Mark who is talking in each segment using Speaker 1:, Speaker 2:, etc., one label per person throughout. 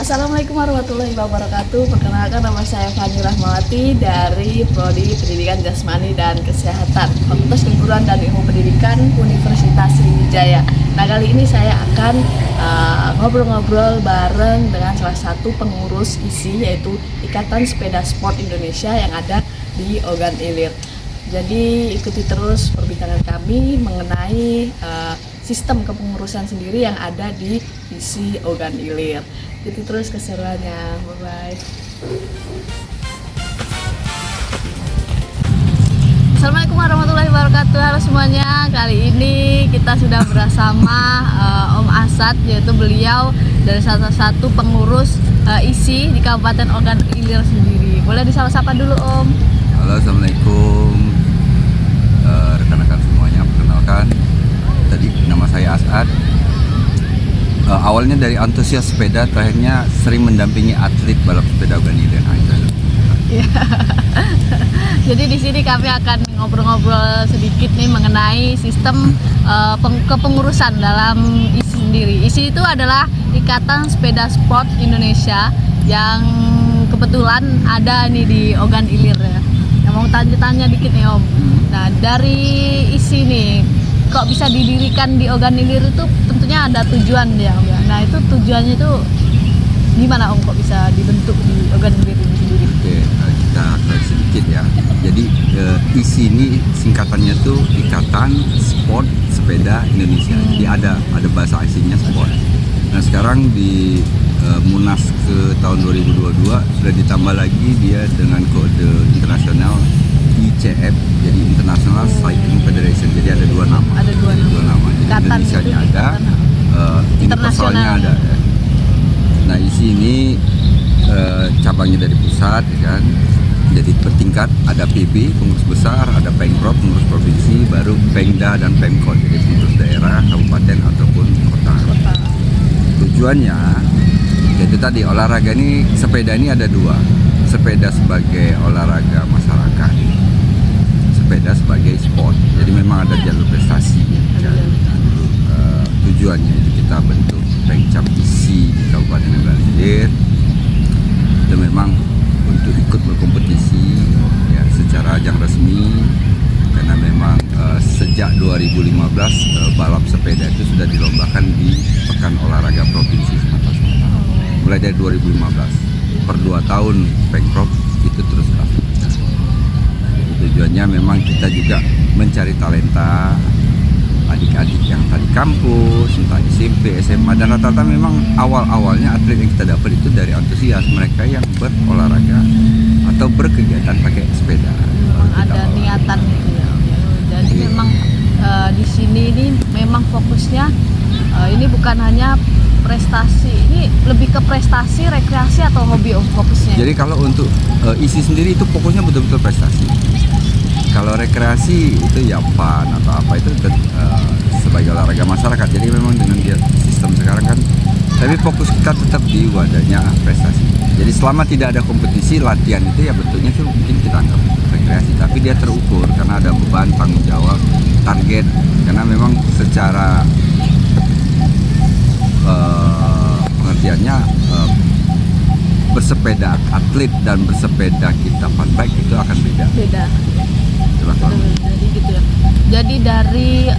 Speaker 1: Assalamualaikum warahmatullahi wabarakatuh. Perkenalkan, nama saya Fani Rahmawati dari Prodi Pendidikan Jasmani dan Kesehatan, Fakultas Keguruan dan Ilmu Pendidikan Universitas Sriwijaya. Nah, kali ini saya akan ngobrol-ngobrol bareng dengan salah satu pengurus ISI, yaitu Ikatan Sepeda Sport Indonesia yang ada di Ogan Ilir. Jadi ikuti terus perbincangan kami mengenai sistem kepengurusan sendiri yang ada di ISI Ogan Ilir. Ikuti terus keseruannya. Bye-bye. Assalamualaikum warahmatullahi wabarakatuh. Halo semuanya. Kali ini kita sudah bersama Om Asad, yaitu beliau dari salah satu pengurus ISI di Kabupaten Ogan Ilir sendiri. Boleh disapa-sapa dulu, Om?
Speaker 2: Halo, assalamualaikum rekan-rekan semuanya. Perkenalkan, tadi nama saya Asad. Awalnya dari antusias sepeda, terakhirnya sering mendampingi atlet balap sepeda Ogan Ilir.
Speaker 1: Ya. Jadi di sini kami akan ngobrol-ngobrol sedikit nih mengenai sistem kepengurusan dalam ISI sendiri. ISI itu adalah Ikatan Sepeda Sport Indonesia yang kebetulan ada nih di Ogan Ilir ya. Yang mau tanya-tanya dikit nih, Om. Nah, dari ISI nih, kok bisa didirikan di Ogan Ilir itu tentunya ada tujuan ya, Om ya. Nah, itu tujuannya itu gimana, Om, kok bisa dibentuk di Ogan Ilir ini sendiri?
Speaker 2: Oke, kita cari sedikit ya. Jadi ISI ini singkatannya tuh Ikatan Sport Sepeda Indonesia. Jadi ada bahasa aslinya sport. Nah, sekarang di Munas ke tahun 2022 sudah ditambah lagi dia dengan kode internasional ICF, jadi International Cycling Federation. Jadi ada dua nama.
Speaker 1: Ada dua
Speaker 2: nama. Jadi Indonesianya ada, universalnya ada. Ya. Nah, ISI ini cabangnya dari pusat, ya kan. Jadi bertingkat, ada PB pengurus besar, ada Pengprov pengurus provinsi, baru Pengda dan Pemkot, jadi pengurus daerah, kabupaten ataupun kota. Tujuannya yaitu tadi, olahraga ini, sepeda ini ada dua. Sepeda sebagai olahraga masyarakat, sepeda sebagai sport. Jadi memang ada jalur prestasi. Tujuannya itu kita bentuk Pengcap ISI di Kabupaten Ogan Ilir. Itu memang untuk ikut berkompetisi ya, secara ajang resmi, karena memang sejak 2015 balap sepeda itu sudah dilombakan di Pekan Olahraga Provinsi Sumatera Selatan. Mulai dari 2015 per 2 tahun Pengprov itu terus dilakukan. Tujuannya memang kita juga mencari talenta adik-adik yang tadi kampus, entah SMP, SMA, dan rata-rata memang awal-awalnya atlet yang kita dapat itu dari antusias mereka yang berolahraga atau berkegiatan pakai sepeda.
Speaker 1: Ada niatan gitu ya. Jadi memang di sini ini memang fokusnya ini bukan hanya prestasi, ini lebih ke prestasi, rekreasi atau hobi, Om, fokusnya.
Speaker 2: Jadi kalau untuk ISI sendiri itu fokusnya betul-betul prestasi. Kalau rekreasi itu ya fun atau apa itu sebagai olahraga masyarakat. Jadi memang dengan dia sistem sekarang kan, tapi fokus kita tetap di wadahnya prestasi. Jadi selama tidak ada kompetisi, latihan itu ya bentuknya tuh mungkin kita anggap rekreasi, tapi dia terukur karena ada beban, tanggung jawab, target. Karena memang secara pengertiannya bersepeda atlet dan bersepeda kita fun bike itu akan beda.
Speaker 1: Jadi gitu ya. Jadi dari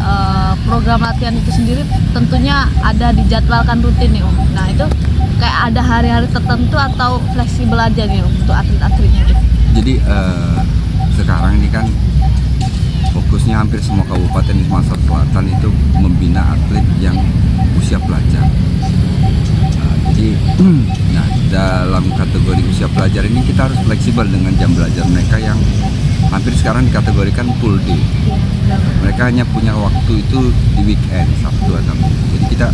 Speaker 1: program latihan itu sendiri tentunya ada dijadwalkan rutin nih, Om. Nah, itu kayak ada hari-hari tertentu atau fleksibel aja nih, Om, untuk atlet-atletnya itu. Jadi
Speaker 2: sekarang ini kan fokusnya hampir semua kabupaten di Sumatera Selatan itu membina atlet yang usia pelajar. Jadi dalam kategori usia pelajar ini kita harus fleksibel dengan jam belajar mereka yang hampir sekarang dikategorikan full day. Mereka hanya punya waktu itu di weekend, Sabtu atau Minggu. Jadi kita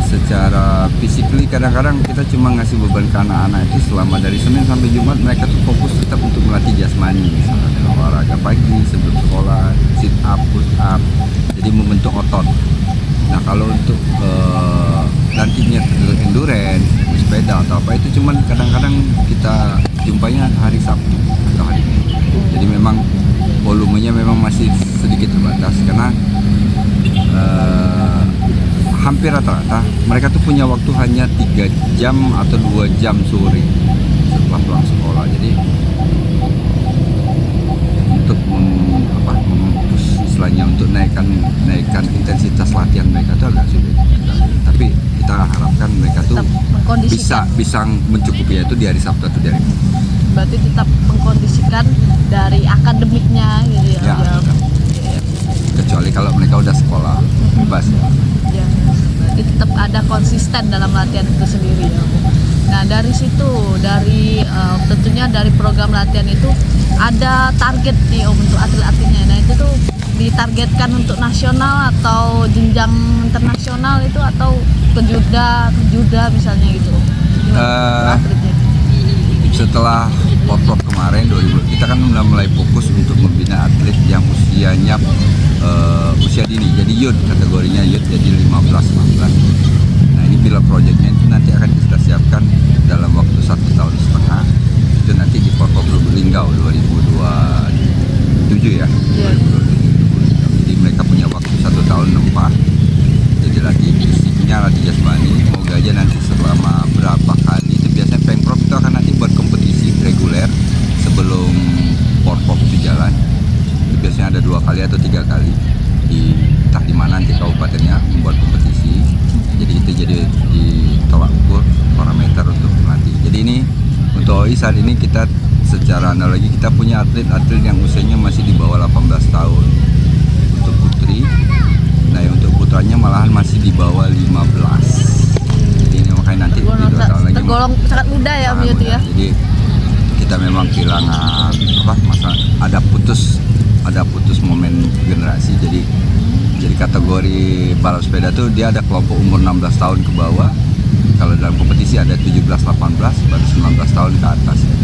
Speaker 2: secara physically kadang-kadang kita cuma ngasih beban ke anak-anak itu selama dari Senin sampai Jumat mereka tuh fokus tetap untuk melatih jasmani, misalnya olahraga pagi sebelum sekolah, sit up, push up, jadi membentuk otot. Nah, kalau untuk nantinya endurance, sepeda atau apa itu cuman kadang-kadang kita jumpainya hari Sabtu atau hari Minggu. Jadi memang volumenya memang masih sedikit terbatas karena hampir rata-rata mereka tuh punya waktu hanya 3 jam atau 2 jam sore setelah pulang sekolah. Jadi untuk istilahnya untuk naikkan intensitas latihan mereka itu agak sulit. Tapi kita harapkan mereka tuh bisa mencukupinya itu di hari Sabtu atau di hari Minggu.
Speaker 1: Berarti tetap mengkondisikan dari akademiknya gitu ya.
Speaker 2: Ya. Kecuali kalau mereka udah sekolah bebas ya.
Speaker 1: Ya. Berarti tetap ada konsisten dalam latihan itu sendiri ya. Nah dari situ, tentunya dari program latihan itu ada target nih Om untuk atlet-atletnya. Nah itu tuh ditargetkan untuk nasional atau jenjang internasional itu, atau ke juda misalnya gitu. Atletnya.
Speaker 2: Setelah Porprov kemarin 2000 kita kan mulai fokus untuk membina atlet yang usianya usia dini, jadi youth, kategorinya youth, jadi 15-16. Nah ini pilot projectnya itu nanti akan kita siapkan dalam waktu 1,5 tahun. Itu nanti di Porprov Lubuk-Linggau 2027 ya. 2027. Jadi mereka punya waktu 1 tahun nempa. Jadi latih fisiknya, latih jasmani. Semoga aja nanti selama berapa kali, itu biasanya Pemprov itu akan nanti buat kompetisi reguler sebelum Porprov itu jalan. Itu biasanya ada 2 kali atau 3 kali entah di mana nanti kabupatennya membuat kompetisi. Jadi itu jadi ditolak ukur parameter untuk melatih. Jadi ini untuk OI saat ini kita secara analogi kita punya atlet-atlet yang usianya masih di bawah 18 tahun untuk putri. Nah untuk putranya malahan masih di bawah 15. Jadi ini makanya nanti di 2 tahun lagi
Speaker 1: tergolong sangat muda ya Om Yuti ya.
Speaker 2: Jadi kita memang kehilangan ada putus momen generasi. Jadi kategori balap sepeda tuh dia ada kelompok umur 16 tahun ke bawah. Kalau dalam kompetisi ada 17-18, baru 19 tahun ke atas ya.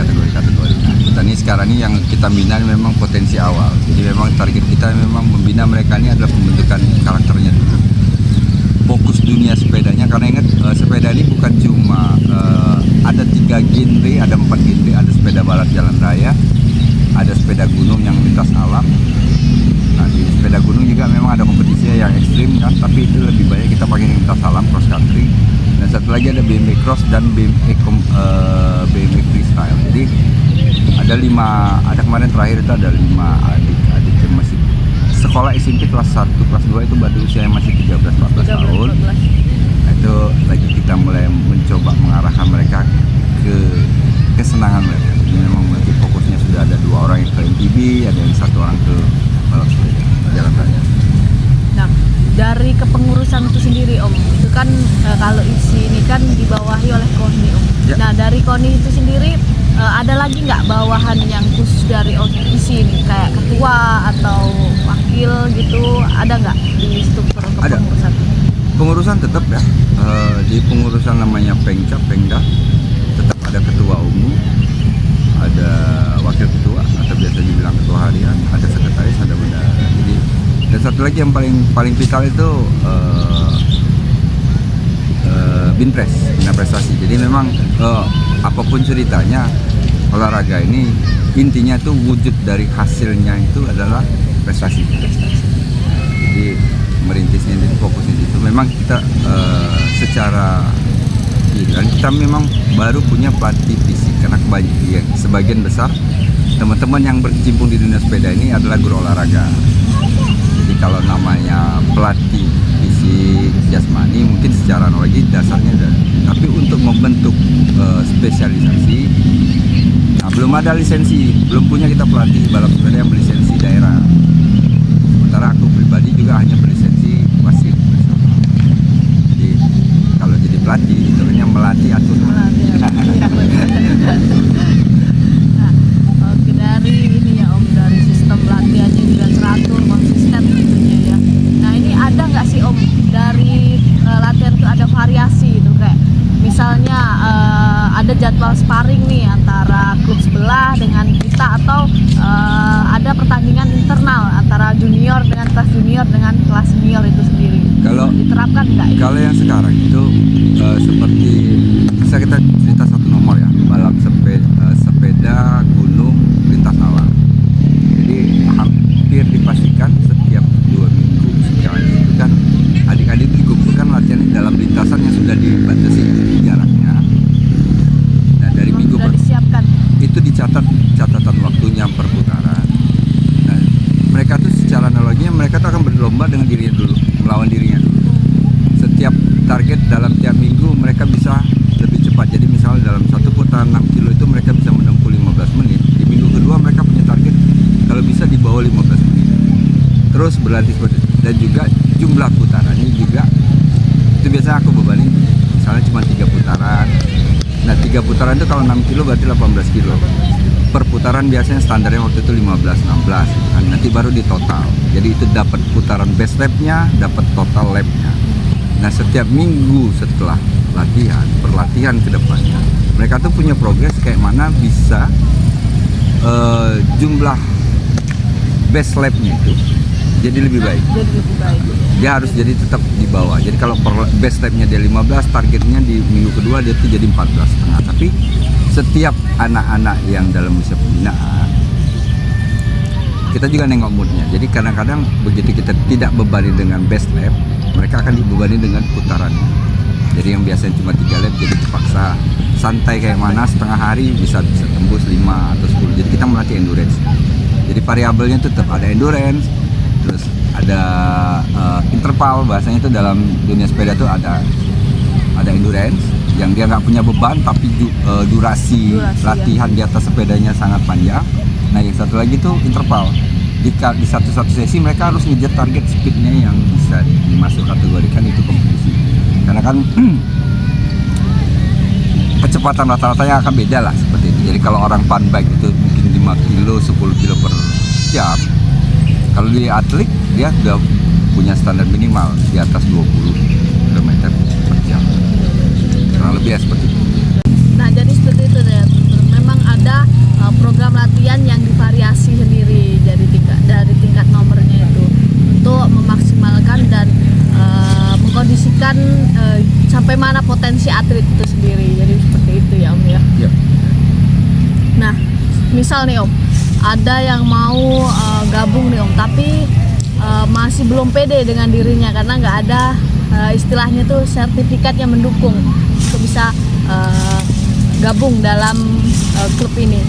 Speaker 2: Jadi kategori. Nah, kita ini sekarang ini yang kita bina memang potensi awal. Jadi memang target kita memang membina mereka ini adalah pembentukan karakternya dulu. Fokus dunia sepedanya, karena ingat sepeda ini bukan cuma ada 3 genre, ada 4 genre, ada sepeda balap jalan raya, ada sepeda gunung yang lintas alam. Nah di sepeda gunung juga memang ada kompetisinya yang ekstrim kan, tapi itu lebih banyak kita pakai yang lintas alam, cross country. Dan satu lagi ada BMX cross dan BMX freestyle. Jadi ada kemarin terakhir itu ada 5 adik yang masih sekolah SMP kelas 1, kelas 2 itu baru usianya masih 13-14 tahun. Nah itu lagi kita mulai mencoba mengarahkan mereka ke kesenangan mereka. Jadi memang nanti fokusnya sudah ada 2 orang yang ke MTB, ada yang 1 orang ke balap sepeda jalan raya.
Speaker 1: Nah dari kepengurusan itu sendiri Om, itu kan kalau isi ini kan dibawahi oleh KONI Om.
Speaker 2: Ya.
Speaker 1: Nah dari KONI itu sendiri ada lagi nggak bawahan yang khusus dari isi ini, kayak ketua atau wakil gitu, ada nggak di struktur kepengurusan?
Speaker 2: Pengurusan tetap ya, di pengurusan namanya Pengda, tetap ada ketua umum, ada wakil ketua atau biasa dibilang ketua harian, ada sekretaris, ada bendahara. Jadi dan satu lagi yang paling vital itu binpres, bina prestasi. Jadi memang apapun ceritanya, olahraga ini intinya tuh wujud dari hasilnya itu adalah prestasi. Jadi merintisnya itu, fokusnya itu memang kita secara kita memang baru punya pelatih fisik, karena sebagian besar teman-teman yang berkecimpung di dunia sepeda ini adalah guru olahraga. Jadi kalau namanya pelatih fisik jasmani mungkin secara analogi dasarnya ada, tapi untuk membentuk spesialisasi, nah, belum ada lisensi, belum punya kita pelatih balap sepeda yang berlisensi daerah. Sementara aku pribadi juga hanya berlisensi wasit. Jadi kalau jadi pelatih itu hanya melatih aturan.
Speaker 1: Nah, oke, dari ini ya Om, dari sistem latihannya juga teratur, konsisten tentunya ya. Nah ini ada nggak sih Om, dari latihan itu ada variasi gitu, kayak misalnya ada jadwal sparring nih antara klub sebelah dengan kita, atau ada pertandingan internal antara junior dengan kelas junior dengan kelas senior itu sendiri.
Speaker 2: Kalau
Speaker 1: diterapkan nggak?
Speaker 2: Kalau yang sekarang itu seperti bisa kita cerita satu nomor ya, balap sepeda gunung lintas alam. Jadi hampir dipastikan setiap 2 minggu sekali itu kan terus berlatih seperti itu. Dan juga jumlah putarannya juga itu biasa aku bebanin misalnya cuma 3 putaran. Nah 3 putaran itu kalau 6 kilo berarti 18 kilo per putaran, biasanya standarnya waktu itu 15-16 gitu kan. Nanti baru di total, jadi itu dapat putaran base lapnya, dapat total lapnya. Nah setiap minggu setelah perlatihan ke depannya mereka tuh punya progres kayak mana bisa jumlah base lapnya itu jadi lebih baik.
Speaker 1: Jadi lebih baik.
Speaker 2: Dia harus jadi tetap di bawah. Jadi kalau base lapnya dia 15, targetnya di minggu kedua dia tuh jadi 14,5. Tapi setiap anak-anak yang dalam usia pembinaan kita juga nengok moodnya. Jadi kadang-kadang begitu kita tidak bebani dengan base lap, mereka akan dibebani dengan putarannya. Jadi yang biasanya cuma 3 lap jadi dipaksa santai kayak mana setengah hari bisa tembus 5 atau 10. Jadi kita melatih endurance. Jadi variabelnya tetap ada endurance, terus ada interval, bahasanya itu dalam dunia sepeda tuh ada endurance yang dia nggak punya beban tapi durasi latihan di atas sepedanya sangat panjang. Nah yang satu lagi tuh interval. Di satu sesi mereka harus ngejar target speednya yang bisa dimasuk kategorikan itu kompetisi. Karena kan kecepatan rata-ratanya akan beda lah seperti itu. Jadi kalau orang fun bike itu mungkin 5 kilo, 10 kilo per jam. Kalau dia atlet, dia sudah punya standar minimal di atas 20 km per jam. Kurang lebih ya seperti itu.
Speaker 1: Nah jadi seperti itu ya. Memang ada program latihan yang divariasi sendiri dari tingkat nomornya itu untuk memaksimalkan dan mengkondisikan sampai mana potensi atlet itu sendiri. Jadi seperti itu ya Om ya.
Speaker 2: Ya.
Speaker 1: Nah misal nih Om, ada yang mau gabung nih Om, tapi masih belum pede dengan dirinya karena nggak ada istilahnya tuh sertifikat yang mendukung untuk bisa gabung dalam klub ini.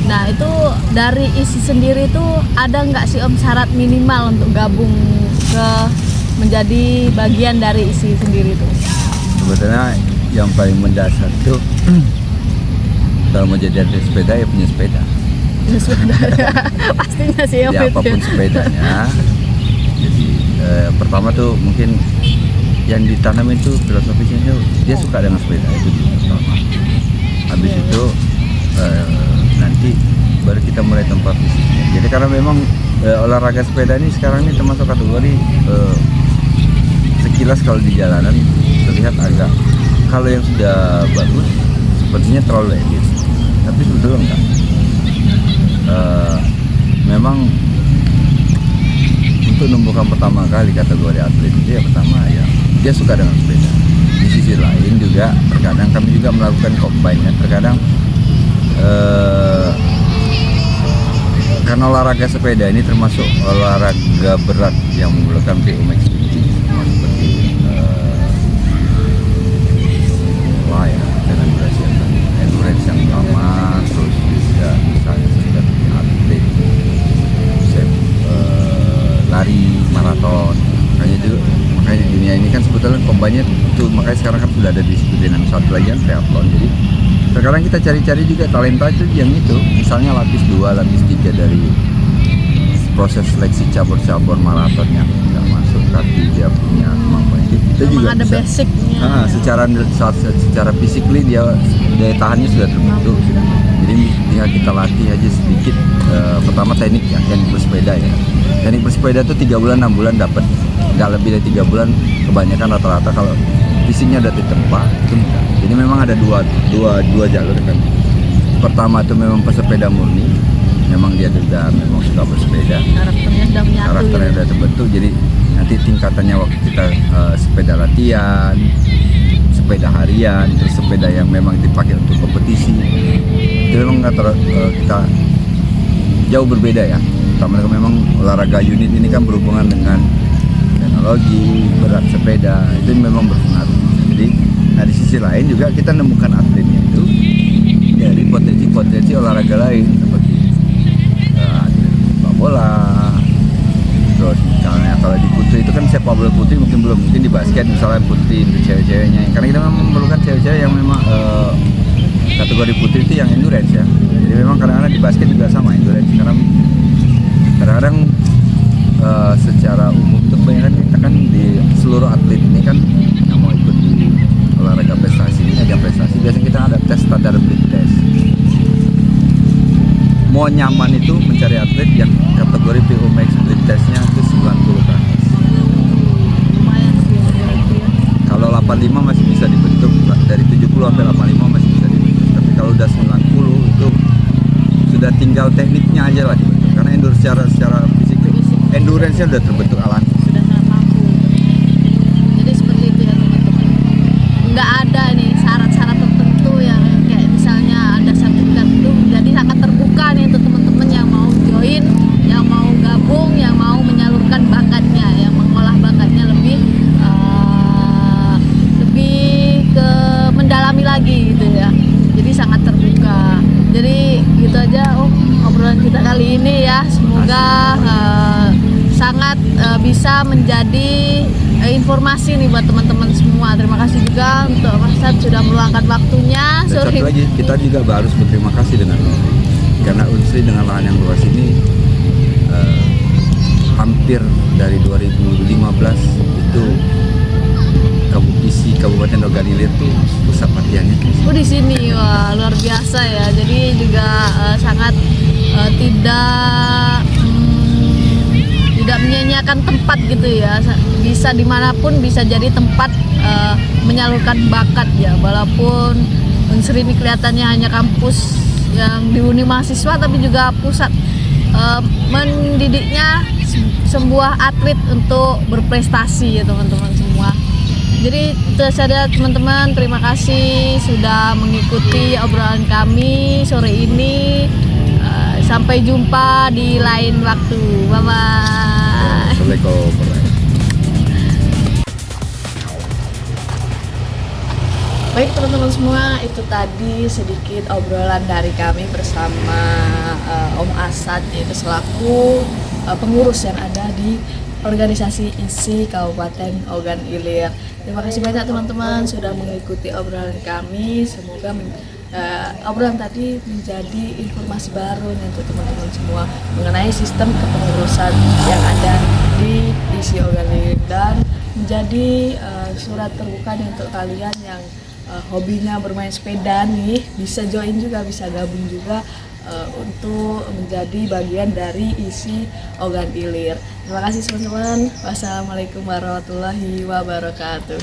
Speaker 1: Nah itu dari isi sendiri itu ada nggak sih Om syarat minimal untuk gabung ke menjadi bagian dari isi sendiri itu?
Speaker 2: Sebetulnya yang paling mendasar tuh kalau mau jadi atlet sepeda ya punya sepeda.
Speaker 1: Pastinya sih Om.
Speaker 2: Ya apapun sepedanya. Jadi pertama tuh mungkin yang ditanamin tuh filosofisnya tuh dia suka dengan sepeda, itu pertama. Habis itu nanti baru kita mulai tempat fisiknya. Jadi karena memang olahraga sepeda ini sekarang ini termasuk kategori sekilas kalau di jalanan terlihat agak, kalau yang sudah bagus sepertinya terlalu elit, tapi sebetulnya enggak. Memang untuk menumbuhkan pertama kali kategori atlet itu ya pertama ya dia suka dengan sepeda. Di sisi lain juga terkadang kami juga melakukan combine kan, terkadang karena olahraga sepeda ini termasuk olahraga berat yang menggunakan PU max tinggi seperti dengan durasi endurance yang lama, terus juga misalnya seperti atlet lari maraton. Makanya di dunia ini kan sebetulnya kombanya itu, makanya sekarang kan sudah ada disiplin yang satu lagi yang triathlon. Jadi sekarang kita cari-cari juga talenta itu yang itu, misalnya lapis 2, lapis 3 dari proses seleksi cabur-cabur maraton yang nggak masuk tapi dia punya kemampuan itu juga
Speaker 1: ada
Speaker 2: bisa,
Speaker 1: basicnya.
Speaker 2: secara fisikly dia daya tahannya sudah terbentuk. Jadi ya kita latih aja sedikit. Pertama teknik ya, teknik bersepeda ya. Teknik bersepeda itu 3 bulan 6 bulan dapat, nggak lebih dari 3 bulan kebanyakan rata-rata. Kalau fisiknya udah ditempa itu mudah. Jadi memang ada dua jalur kan. Pertama itu memang pesepeda murni, memang dia sudah memang suka bersepeda, karakternya udah terbentuk. Jadi nanti tingkatannya waktu kita sepeda latihan, sepeda harian, terus sepeda yang memang dipakai untuk kompetisi, itu memang kita jauh berbeda ya. Pertama memang olahraga unit ini kan berhubungan dengan teknologi, berat sepeda, itu memang berpengaruh. Jadi nah di sisi lain juga kita nemukan atletnya itu dari potensi-potensi olahraga lain seperti sepak bola. Terus misalnya kalau di putri itu kan sepak bola putri mungkin belum, mungkin di basket misalnya putri untuk cewek-ceweknya. Karena kita memang memerlukan cewek-cewek yang memang kategori putri itu yang endurance ya. Jadi memang kadang-kadang di basket juga sama endurance. Karena kadang-kadang secara umum tuh kebanyakan kita kan di seluruh atlet ini kan yang mau ikut di olahraga prestasi ini, ajang prestasi, biasanya kita ada tes standar breed test. Mau nyaman itu mencari atlet yang kategori PO Max breed testnya itu 90 kan.
Speaker 1: Lumayan sih berarti ya.
Speaker 2: Kalau 85 masih bisa dibentuk, dari 70 sampai 85 masih bisa dibentuk. Tapi kalau udah 90 itu sudah tinggal tekniknya aja lah dibentuk. Karena secara fisik endurance-nya udah terbentuk alami.
Speaker 1: Sudah sangat mampu. Jadi seperti itu ya teman-teman. Nggak ada nih syarat-syarat tertentu yang kayak misalnya ada sertifikat itu. Jadi sangat terbuka nih untuk teman-teman yang mau join, yang mau gabung, yang mau menyalurkan bakatnya, yang mengolah bakatnya lebih ke mendalami lagi gitu ya. Jadi sangat terbuka. Jadi gitu aja obrolan kita kali ini ya. Semoga sangat bisa menjadi informasi nih buat teman-teman semua. Terima kasih juga untuk Mas Sad sudah meluangkan waktunya.
Speaker 2: Dan satu lagi, kita juga harus berterima kasih dengan Unsri. Karena Unsri dengan lahan yang luas ini hampir dari 2015 itu isi Kabupaten Ogan Ilir tuh pusat latihannya.
Speaker 1: Di sini wah luar biasa ya. Jadi juga sangat tidak menyanyiakan tempat gitu ya. Bisa dimanapun bisa jadi tempat menyalurkan bakat ya. Walaupun Unsri ini kelihatannya hanya kampus yang dihuni mahasiswa, tapi juga pusat mendidiknya sebuah atlet untuk berprestasi ya teman-teman semua. Jadi itu saja teman-teman, terima kasih sudah mengikuti obrolan kami sore ini. Sampai jumpa di lain waktu. Bye-bye.
Speaker 2: Assalamualaikum.
Speaker 1: Baik teman-teman semua, itu tadi sedikit obrolan dari kami bersama Om Asad, yaitu selaku pengurus yang ada di organisasi ISI Kabupaten Ogan Ilir. Terima kasih banyak teman-teman sudah mengikuti obrolan kami. Semoga obrolan tadi menjadi informasi baru untuk teman-teman semua mengenai sistem kepengurusan yang ada di ISI Ogan Ilir, dan menjadi surat terbuka untuk kalian yang hobinya bermain sepeda nih, bisa join juga, bisa gabung juga untuk menjadi bagian dari ISI Ogan Ilir. Terima kasih teman-teman. Wassalamualaikum warahmatullahi wabarakatuh.